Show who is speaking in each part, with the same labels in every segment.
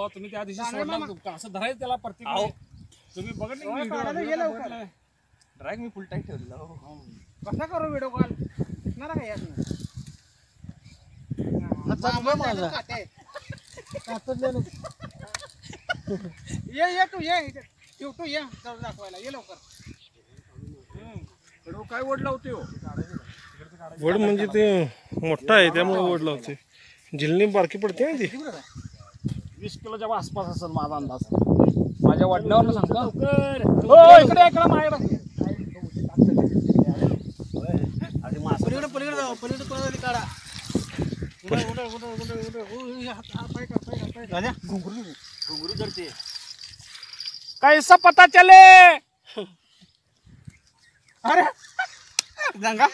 Speaker 1: हो तुम्ही त्या दिवशी सोडला असं धरायचं त्याला प्रत्येक तुम्ही बघत
Speaker 2: ड्रॅग मी फुल टाईट ठेवलेला
Speaker 3: कसा करू व्हिडिओ कॉल ना काय यात ये तू ये दाखवायला ये लवकर
Speaker 1: काय वड लावते
Speaker 4: वड म्हणजे ते मोठा आहे त्यामुळे वड लावते जिल्ली बारकी पडते ना ती
Speaker 1: 20 किलोच्या आसपास असेल माझा अंदाज माझ्या वडिलांवर सांगतो इकडे
Speaker 3: पलीकडे काढा
Speaker 2: घुंगरू धरते
Speaker 1: कैसा पता चले
Speaker 3: अरे गंगा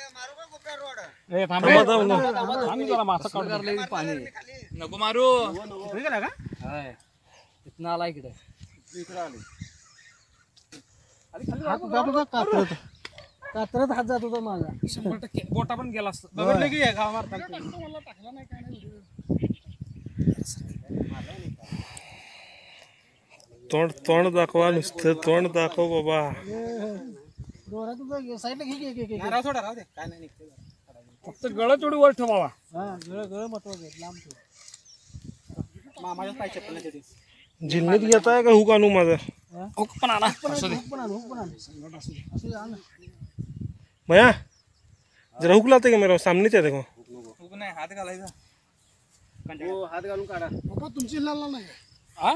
Speaker 2: पाणी नको मारू
Speaker 3: गेला का
Speaker 2: इथं आला इकडे
Speaker 3: कात्रत हात जात होता माझा
Speaker 1: 100% बोटा पण गेला असता
Speaker 3: बघितलं की गाव मारता
Speaker 1: टाकला नाही काय नाही
Speaker 4: तोंड दाखवा नुसतं तोंड दाखव बाबा
Speaker 3: साईडला घे थोडा राहू दे काय नाही निघते
Speaker 1: फक्त गळ थोडी वर ठेवावा
Speaker 3: गळ महत्वाचं लांब ठेव मामाच्या पाय चप्पल नाही तिथे
Speaker 4: जिल्लीत घेताय का हुक आणू माझा
Speaker 1: हुक पण आणा
Speaker 4: मया जरा हुक लावते का मेरा सामने ते देखो
Speaker 2: हुक नाही हात घालायचा
Speaker 3: हात घालून काढा पप्पा तुमची लाल नाही
Speaker 1: हा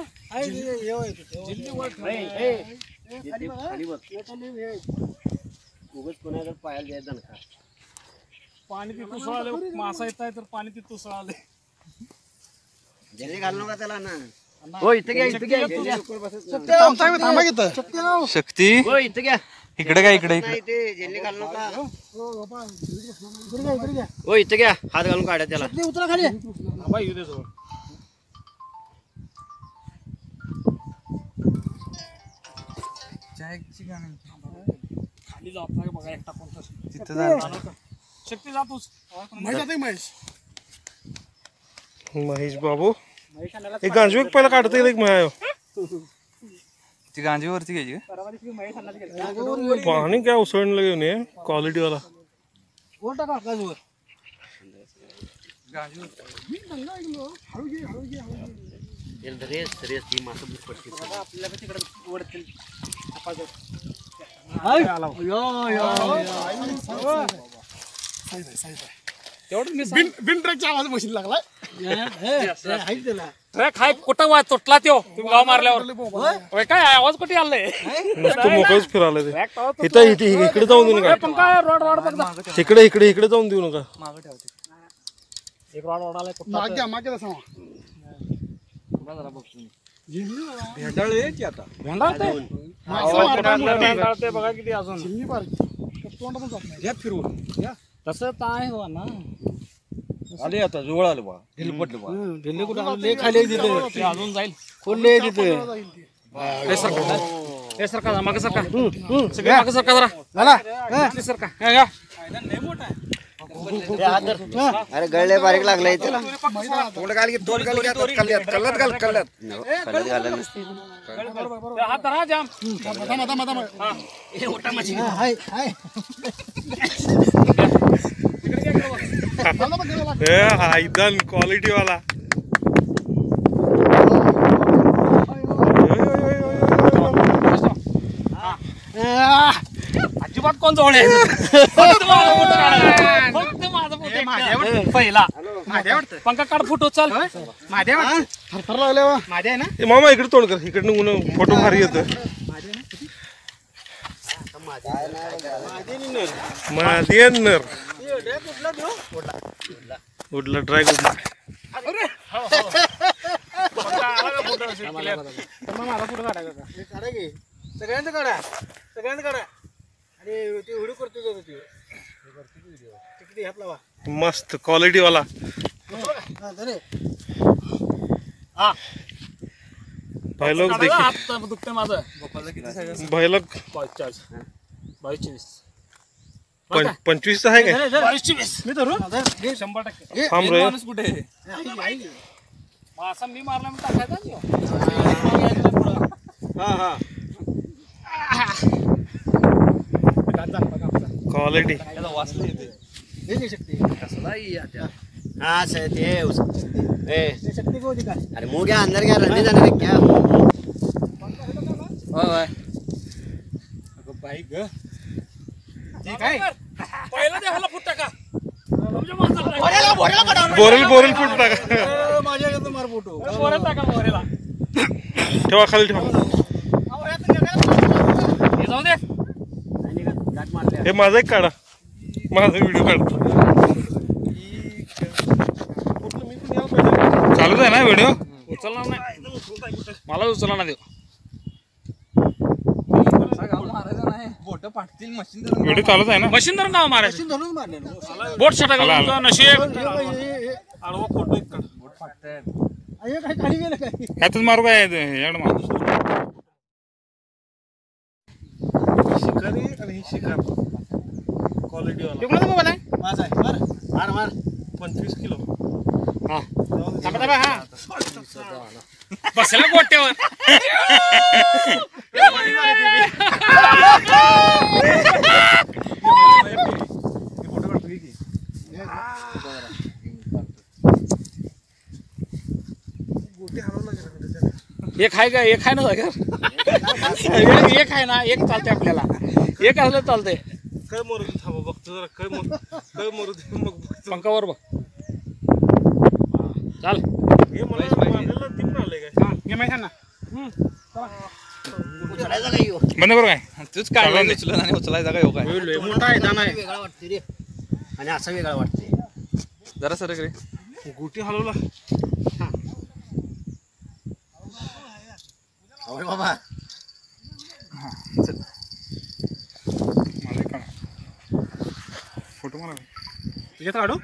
Speaker 3: पायाला द्यायचं ना
Speaker 1: पाणी ते तुसळाले मासा येत आहे तर पाणी ते तुसळाले
Speaker 3: जेली घालू नका त्याला ना
Speaker 2: हो इथं घ्या शक्ती
Speaker 3: हो इथं घ्या
Speaker 2: इकडे काय इकडे
Speaker 3: ते जेली घालू नका हो इथं घ्या हात घालून काढा त्याला उतरा खाली
Speaker 1: बाई येऊ दे जवळ खाली जात नाही बघा एकटा कोणता
Speaker 2: तिथं
Speaker 1: शक्ती जातोच
Speaker 4: महेश बाबू एक गांजू एक पहिला काढता येईल एक मया
Speaker 2: ती गांजीवरती घ्यायची
Speaker 4: पाणी काय उसळणं घेऊन ये क्वालिटी वाला
Speaker 1: बिन ट्रॅकचा आवाज मशीन लागला ट्रॅक हाय कुठं वा तुटला त्यो तुम्ही गाव मारल्यावर काय आवाज कुठे आलाय
Speaker 4: नुसतं मोकळच फिरायला ते इथं इकडे जाऊन देऊ नका
Speaker 1: पण काय रोड बघ
Speaker 4: इकडे जाऊन देऊ नका
Speaker 2: मागं ठेवते
Speaker 1: एक रोड ओढालाय भेंडाळते बघा किती अजून
Speaker 3: फिरवून
Speaker 1: तसं काय हो ना
Speaker 2: आले आता जवळ आलं बा ढिल पडलं बा
Speaker 3: दिल्ली कुठे खाली तिथे
Speaker 1: अजून जाईल
Speaker 3: खोलले तिथे
Speaker 1: सरका मागे सरका सगळे मागे सरका जरा
Speaker 3: झाला
Speaker 1: सरका
Speaker 3: अरे गळले बारीक लागलाय त्याला
Speaker 1: हात धरा जाम
Speaker 4: आयदन क्वालिटी वाला
Speaker 1: अजिबात कोण जवळ पहिला पंखा काढ फोटो चल
Speaker 4: मामा इकडे तोंड कर इकडनं फोटो भारी येत मादेनर उडला ड्राय उडला
Speaker 3: सगळ्यांचं काढा आणि ते व्हिडिओ करतो किती हात लावा
Speaker 4: मस्त क्वालिटी वाला भाईलोग देखिए
Speaker 1: दुखते माझं
Speaker 4: भाईलोग
Speaker 1: 22
Speaker 4: 25 आहे काय
Speaker 1: 22 मी धरू 100%
Speaker 4: थांब रे
Speaker 2: कुठे
Speaker 1: मासा मी मारला मी टाकायचा ना ह्यो.
Speaker 4: क्वालिटी
Speaker 2: त्याला वाचले येते
Speaker 3: हे घे शक्ती
Speaker 5: हाँ सर ये ए
Speaker 3: हे शक्ती को दिखा
Speaker 5: अरे मुंह क्या अंदर क्या रहने जाने का क्या
Speaker 2: बाई ग
Speaker 3: ठीक आहे
Speaker 1: पहिला द्या ह्याला फुट टाका तुमच्या माणसाला टाका.
Speaker 4: बोरेल फूट टाका
Speaker 3: माझ्या येतो मार फोटो
Speaker 1: मोहऱ्यात टाका मोहऱ्याला.
Speaker 4: ठेवा खाली ठेवा
Speaker 1: हे जाऊ दे.
Speaker 4: हे माझा एक काढा माझा व्हिडिओ काढ चालूच आहे ना व्हिडिओ
Speaker 1: उचलणार नाही मला उचलणार नाही देऊ.
Speaker 2: बोट पाठतील मशीन
Speaker 4: व्हिडिओ चालूच आहे ना
Speaker 1: मशीन धरून गाव मारायचं
Speaker 3: धरून मारलेलो
Speaker 1: बोट छटा
Speaker 4: आला,
Speaker 1: घालून नशीब
Speaker 4: आडवा फोटो एक काढ
Speaker 2: बोट फाटतात
Speaker 3: हे काय खाली गेलं काय
Speaker 4: ह्यातच मारू काय एवढं मारू शिकारी आणि ही शिकार क्वालिटी वाला
Speaker 1: तिकडून बाबा नाही
Speaker 3: माझा आहे मार
Speaker 5: मार मार
Speaker 4: 25 किलो
Speaker 1: हा थांबा थांबा हा बसला गोट्यावर एक आहे का एक आहे ना जागर एक आहे ना एक चालते आपल्याला एक असलं चालतंय
Speaker 4: काय मरू दे थांबा बघतो जरा काय मरू दे मग बघतो
Speaker 1: पंखावर बघ चाल
Speaker 4: हे मला मारलेलं ती पण आलंय काय
Speaker 1: घे माहिती ना
Speaker 5: उचलायचा काय ह्यो?
Speaker 4: बंद करू काय
Speaker 2: तूच काढला उचलून आणि उचलायचा का हो काय
Speaker 1: मोठा आहे दाना आहे
Speaker 5: वेगळा वाटते रे आणि असा वेगळा वाटते
Speaker 2: जरा सर रे
Speaker 4: गुटी हलवला
Speaker 5: अरे बाबा
Speaker 4: माझा एक काढा फोटो मारा
Speaker 3: तुझ्यात काढू